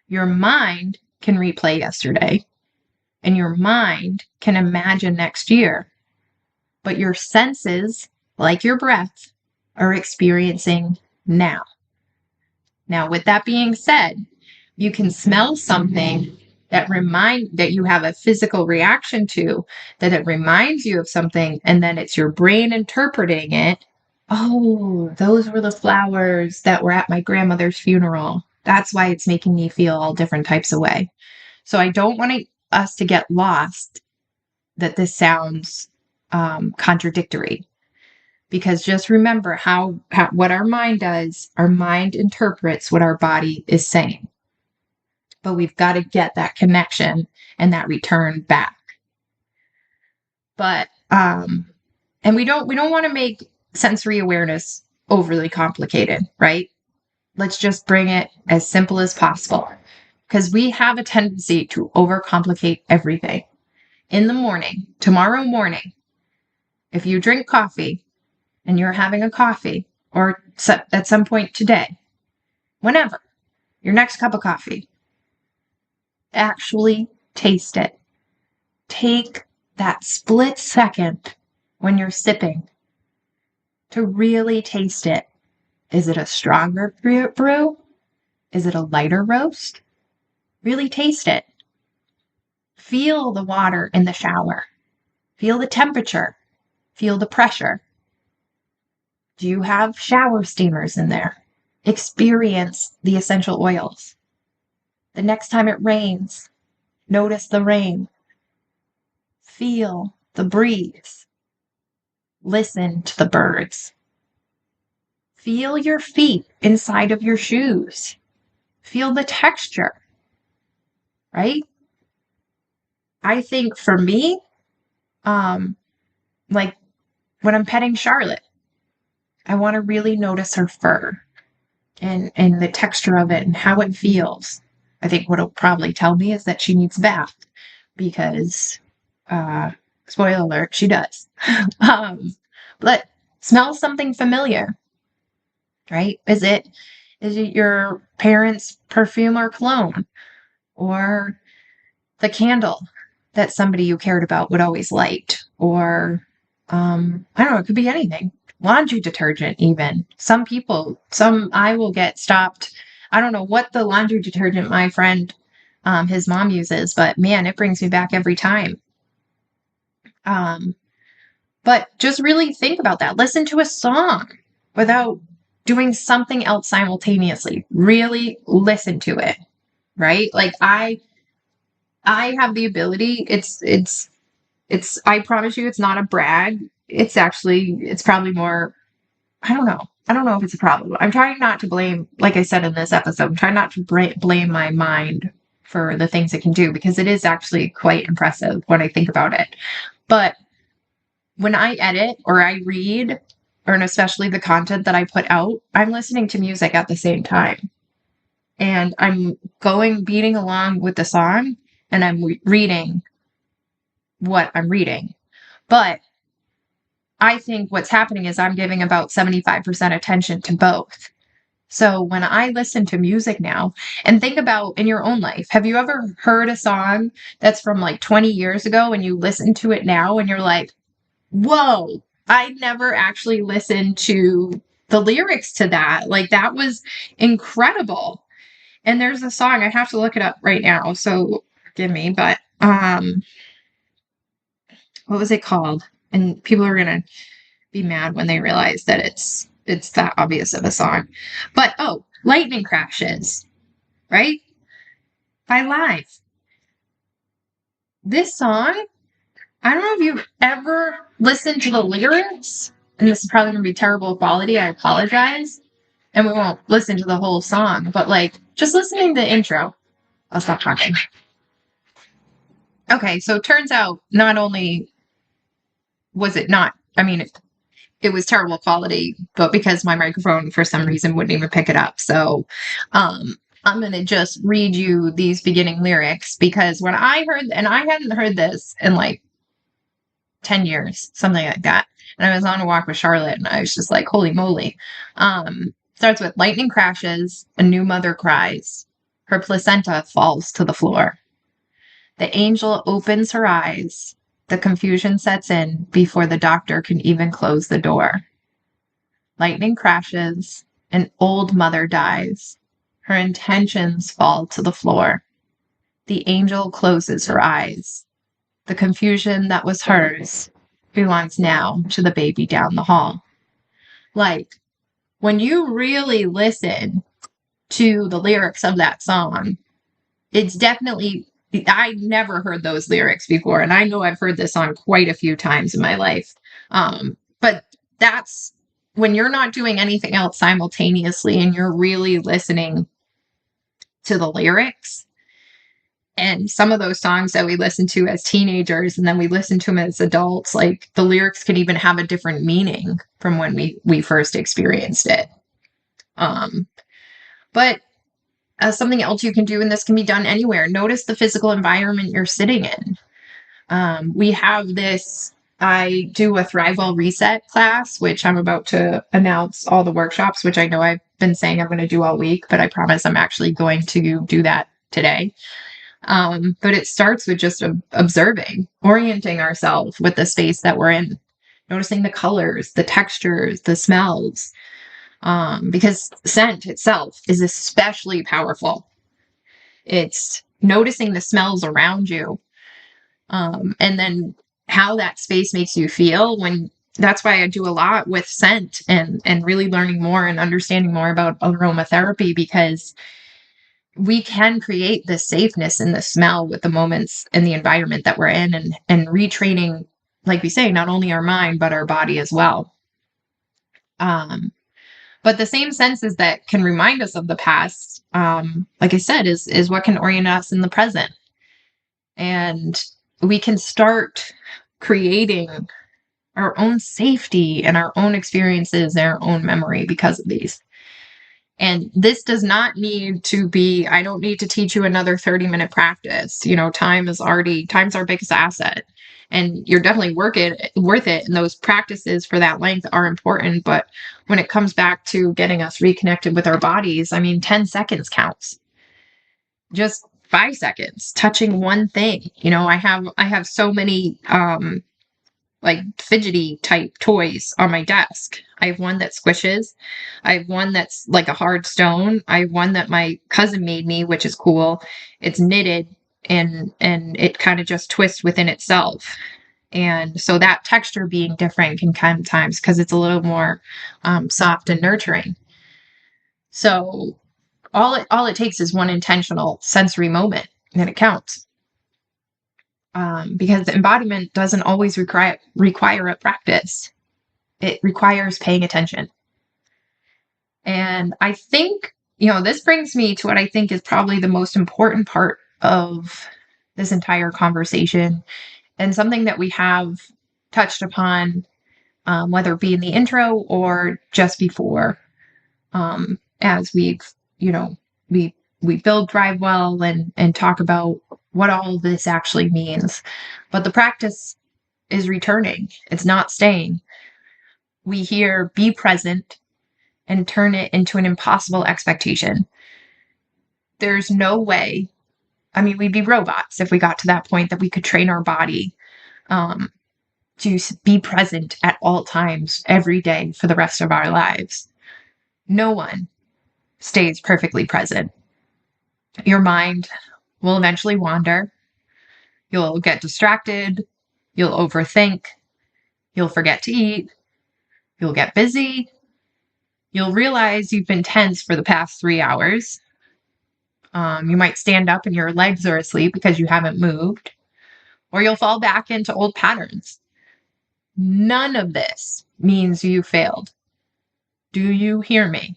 Your mind can replay yesterday, and your mind can imagine next year. But your senses, like your breath, are experiencing now. Now, with that being said, you can smell something that you have a physical reaction to, that it reminds you of something, and then it's your brain interpreting it. Oh, those were the flowers that were at my grandmother's funeral. That's why it's making me feel all different types of way. So I don't want us to get lost that this sounds contradictory, because just remember how what our mind does. Our mind interprets what our body is saying, but we've got to get that connection and that return back. But and we don't want to make sensory awareness overly complicated, right? Let's just bring it as simple as possible, because we have a tendency to overcomplicate everything. In the morning, tomorrow morning, if you drink coffee and you're having a coffee, or at some point today, whenever, your next cup of coffee, actually taste it. Take that split second when you're sipping to really taste it. Is it a stronger brew? Is it a lighter roast? Really taste it. Feel the water in the shower. Feel the temperature. Feel the pressure. Do you have shower steamers in there? Experience the essential oils. The next time it rains, notice the rain. Feel the breeze. Listen to the birds. Feel your feet inside of your shoes. Feel the texture, right? I think for me, like when I'm petting Charlotte, I want to really notice her fur and the texture of it and how it feels. I think what it'll probably tell me is that she needs a bath because, spoiler alert, she does. But smell something familiar, right? Is it your parents' perfume or cologne, or the candle that somebody you cared about would always light, or I don't know, it could be anything. Laundry detergent, even. I will get stopped. I don't know what the laundry detergent my friend, his mom uses, but man, it brings me back every time. But just really think about that. Listen to a song without doing something else simultaneously. Really listen to it, right? Like I have the ability. I promise you, it's not a brag. It's probably more, I don't know. I don't know if it's a problem. I'm trying not to blame, like I said in this episode, I'm trying not to blame my mind for the things it can do, because it is actually quite impressive when I think about it. But when I edit or I read, or especially the content that I put out, I'm listening to music at the same time. And I'm beating along with the song, and I'm reading what I'm reading. But I think what's happening is I'm giving about 75% attention to both. So when I listen to music now, and think about in your own life, have you ever heard a song that's from like 20 years ago and you listen to it now and you're like, whoa, I never actually listened to the lyrics to that. Like that was incredible. And there's a song, I have to look it up right now, so forgive me, but what was it called? And people are going to be mad when they realize that it's that obvious of a song. But Lightning Crashes, right? By Live. This song, I don't know if you've ever listened to the lyrics, and this is probably going to be terrible quality, I apologize, and we won't listen to the whole song, but like just listening to the intro. I'll stop talking. Okay, so it turns out not only was it not, I mean, it was terrible quality, but because my microphone for some reason wouldn't even pick it up. So I'm going to just read you these beginning lyrics, because when I heard, and I hadn't heard this in like 10 years, something like that. And I was on a walk with Charlotte and I was just like, holy moly. Starts with lightning crashes, a new mother cries. Her placenta falls to the floor. The angel opens her eyes. The confusion sets in before the doctor can even close the door. Lightning crashes. An old mother dies. Her intentions fall to the floor. The angel closes her eyes. The confusion that was hers belongs now to the baby down the hall. Like, when you really listen to the lyrics of that song, it's definitely, I never heard those lyrics before, and I know I've heard this song quite a few times in my life. But that's when you're not doing anything else simultaneously and you're really listening to the lyrics. And some of those songs that we listen to as teenagers and then we listen to them as adults, like the lyrics can even have a different meaning from when we first experienced it. But something else you can do, and this can be done anywhere, notice the physical environment you're sitting in. We have this, I do a Thrivewell reset class, which I'm about to announce all the workshops, which I know I've been saying I'm going to do all week, but I promise I'm actually going to do that today. But it starts with just observing, orienting ourselves with the space that we're in, noticing the colors, the textures, the smells, because scent itself is especially powerful. It's noticing the smells around you, and then how that space makes you feel when. That's why I do a lot with scent and really learning more and understanding more about aromatherapy, because we can create this safeness in the smell with the moments and the environment that we're in, and retraining, like we say, not only our mind but our body as well. But the same senses that can remind us of the past, like I said, is what can orient us in the present. And we can start creating our own safety and our own experiences and our own memory because of these. And this does not need to be, I don't need to teach you another 30-minute practice. Time's our biggest asset. And you're definitely worth it. And those practices for that length are important. But when it comes back to getting us reconnected with our bodies, 10 seconds counts. Just 5 seconds, touching one thing. I have so many like fidgety type toys on my desk. I have one that squishes. I have one that's like a hard stone. I have one that my cousin made me, which is cool. It's knitted and it kind of just twists within itself. And so that texture being different can come times because it's a little more soft and nurturing. So all it takes is one intentional sensory moment, and it counts. Because the embodiment doesn't always require a practice. It requires paying attention. And I think, this brings me to what I think is probably the most important part of this entire conversation, and something that we have touched upon, whether it be in the intro or just before, as we've, we build Thrivewell and talk about what all this actually means. But the practice is returning. It's not staying. We hear be present and turn it into an impossible expectation. There's no way. We'd be robots if we got to that point that we could train our body to be present at all times, every day for the rest of our lives. No one stays perfectly present. Your mind will eventually wander. You'll get distracted. You'll overthink. You'll forget to eat. You'll get busy. You'll realize you've been tense for the past 3 hours. You might stand up and your legs are asleep because you haven't moved. Or you'll fall back into old patterns. None of this means you failed. Do you hear me?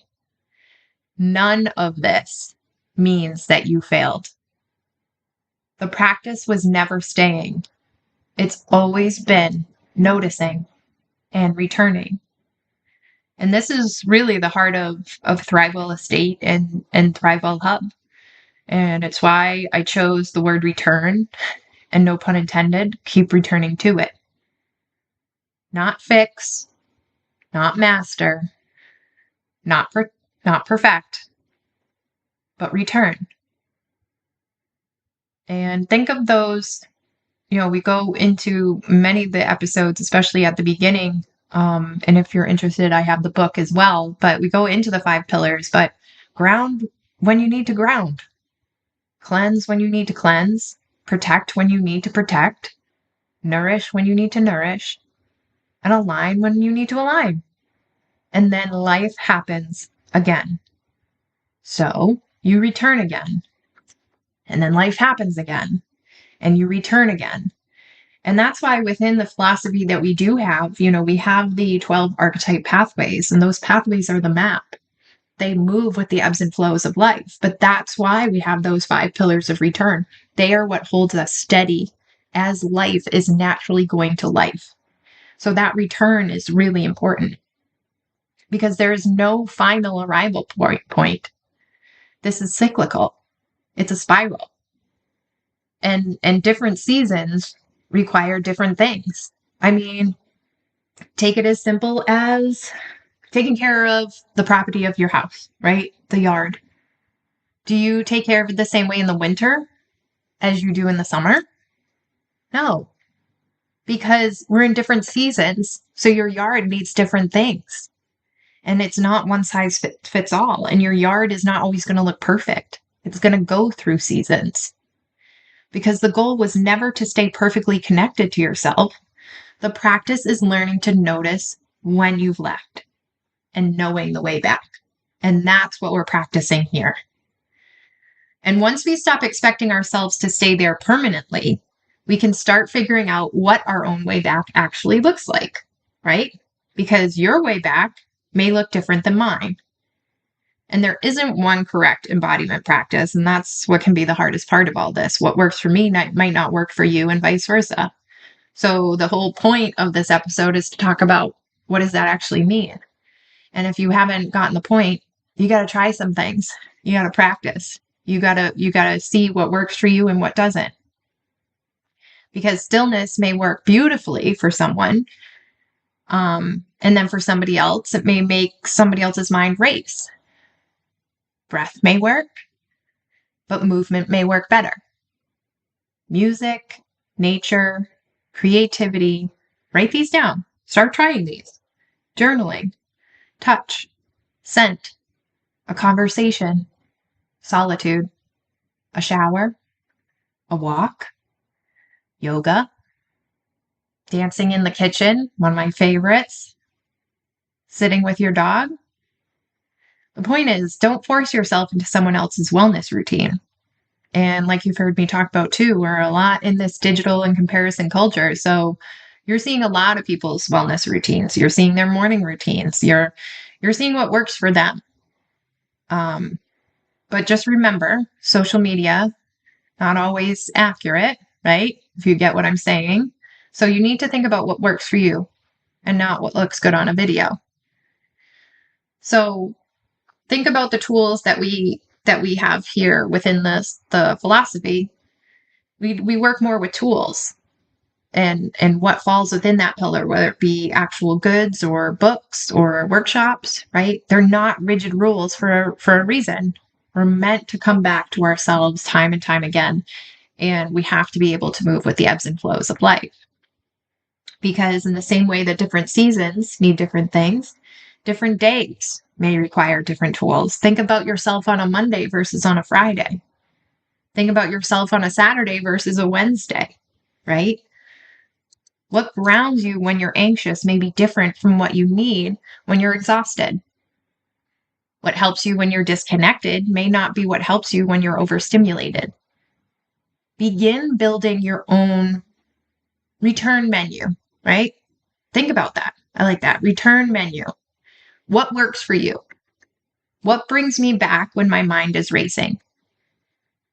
None of this means that you failed. The practice was never staying. It's always been noticing and returning. And this is really the heart of Thrivewell Estate and Thrivewell Hub. And it's why I chose the word return, and no pun intended, keep returning to it. Not fix, not master, not perfect, but return. And think of those, we go into many of the episodes, especially at the beginning. And if you're interested, I have the book as well, but we go into the 5 pillars, but ground when you need to ground, cleanse when you need to cleanse, protect when you need to protect, nourish when you need to nourish, and align when you need to align. And then life happens again. So you return again. And then life happens again. And you return again. And that's why within the philosophy that we do have, we have the 12 archetype pathways, and those pathways are the map. They move with the ebbs and flows of life. But that's why we have those 5 pillars of return. They are what holds us steady as life is naturally going to life. So that return is really important, because there is no final arrival point. This is cyclical. It's a spiral. And different seasons require different things. Take it as simple as taking care of the property of your house, right? The yard. Do you take care of it the same way in the winter? as you do in the summer? No, because we're in different seasons. So your yard needs different things. And it's not one size fits all. And your yard is not always going to look perfect. It's going to go through seasons because the goal was never to stay perfectly connected to yourself. The practice is learning to notice when you've left and knowing the way back. And that's what we're practicing here. And once we stop expecting ourselves to stay there permanently, we can start figuring out what our own way back actually looks like, right? Because your way back may look different than mine. And there isn't one correct embodiment practice. And that's what can be the hardest part of all this. What works for me might not work for you, and vice versa. So the whole point of this episode is to talk about, what does that actually mean? And if you haven't gotten the point, you got to try some things. You got to practice. You got to see what works for you and what doesn't. Because stillness may work beautifully for someone. And then for somebody else, it may make somebody else's mind race. Breath may work, but movement may work better. Music, nature, creativity, write these down. Start trying these. Journaling, touch, scent, a conversation, solitude, a shower, a walk, yoga, dancing in the kitchen, one of my favorites, sitting with your dog. The point is, don't force yourself into someone else's wellness routine. And like you've heard me talk about too, we're a lot in this digital and comparison culture. So you're seeing a lot of people's wellness routines. You're seeing their morning routines. You're seeing what works for them. But just remember, social media, not always accurate, right? If you get what I'm saying. So you need to think about what works for you and not what looks good on a video. So think about the tools that we have here within the philosophy. We work more with tools and what falls within that pillar, whether it be actual goods or books or workshops, right? They're not rigid rules for a reason. We're meant to come back to ourselves time and time again. And we have to be able to move with the ebbs and flows of life. Because in the same way that different seasons need different things, different days may require different tools. Think about yourself on a Monday versus on a Friday. Think about yourself on a Saturday versus a Wednesday, right? What grounds you when you're anxious may be different from what you need when you're exhausted. What helps you when you're disconnected may not be what helps you when you're overstimulated. Begin building your own return menu, right? Think about that. I like that. Return menu. What works for you? What brings me back when my mind is racing?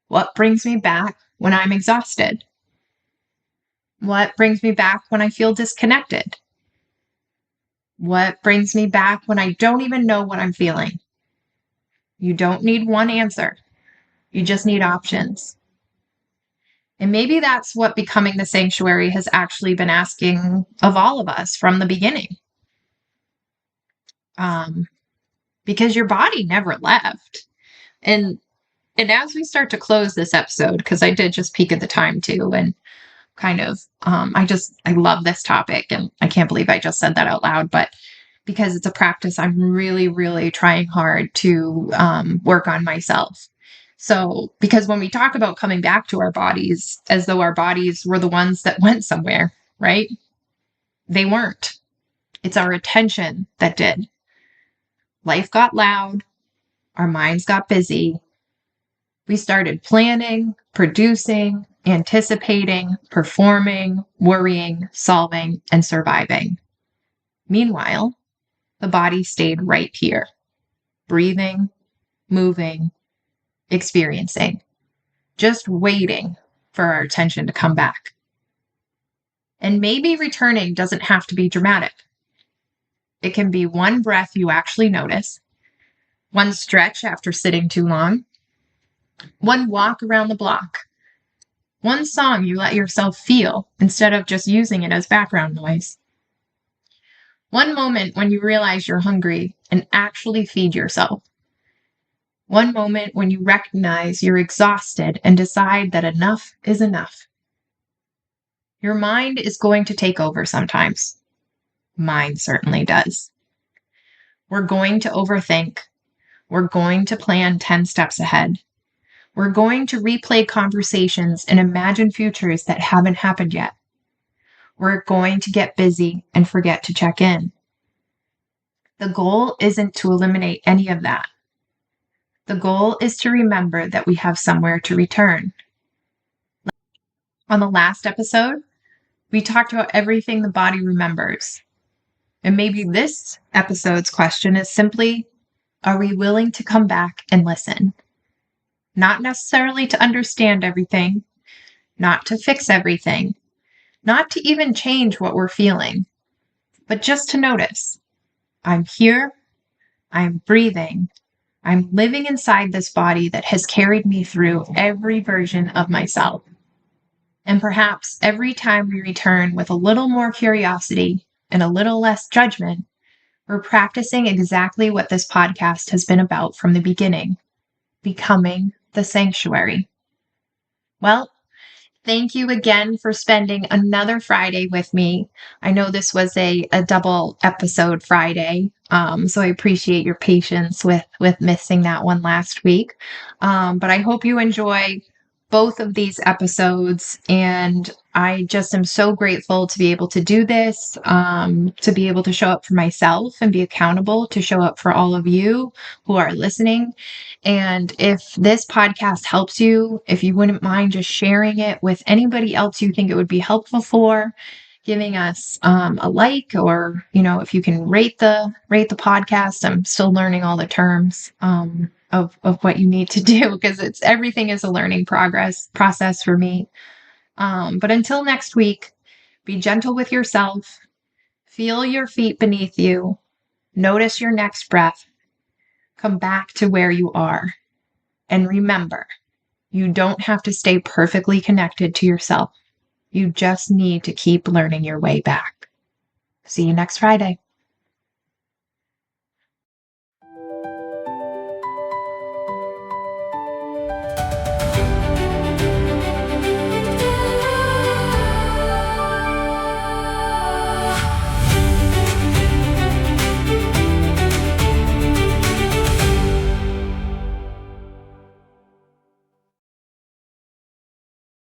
What brings me back when I'm exhausted? What brings me back when I feel disconnected? What brings me back when I don't even know what I'm feeling? You don't need one answer. You just need options. And maybe that's what Becoming the Sanctuary has actually been asking of all of us from the beginning. Because your body never left. And as we start to close this episode, because I did just peek at the time too, and kind of, I love this topic, and I can't believe I just said that out loud, but because it's a practice, I'm really, really trying hard to work on myself. So, because when we talk about coming back to our bodies, as though our bodies were the ones that went somewhere, right? They weren't. It's our attention that did. Life got loud. Our minds got busy. We started planning, producing, anticipating, performing, worrying, solving, and surviving. Meanwhile, the body stayed right here, breathing, moving, experiencing, just waiting for our attention to come back. And maybe returning doesn't have to be dramatic. It can be one breath you actually notice, one stretch after sitting too long, one walk around the block, one song you let yourself feel instead of just using it as background noise. One moment when you realize you're hungry and actually feed yourself. One moment when you recognize you're exhausted and decide that enough is enough. Your mind is going to take over sometimes. Mine certainly does. We're going to overthink. We're going to plan 10 steps ahead. We're going to replay conversations and imagine futures that haven't happened yet. We're going to get busy and forget to check in. The goal isn't to eliminate any of that. The goal is to remember that we have somewhere to return. On the last episode, we talked about everything the body remembers. And maybe this episode's question is simply, are we willing to come back and listen? Not necessarily to understand everything, not to fix everything, not to even change what we're feeling, but just to notice. I'm here, I'm breathing, I'm living inside this body that has carried me through every version of myself. And perhaps every time we return with a little more curiosity and a little less judgment, we're practicing exactly what this podcast has been about from the beginning, becoming the sanctuary. Well, thank you again for spending another Friday with me. I know this was a double episode Friday, so I appreciate your patience with missing that one last week. But I hope you enjoy both of these episodes, and I just am so grateful to be able to do this, to be able to show up for myself and be accountable to show up for all of you who are listening. And if this podcast helps you, if you wouldn't mind just sharing it with anybody else you think it would be helpful for, giving us a like, or if you can rate the podcast. I'm still learning all the terms of what you need to do, because everything is a learning process for me. But until next week, be gentle with yourself, feel your feet beneath you, notice your next breath, come back to where you are. And remember, you don't have to stay perfectly connected to yourself. You just need to keep learning your way back. See you next Friday.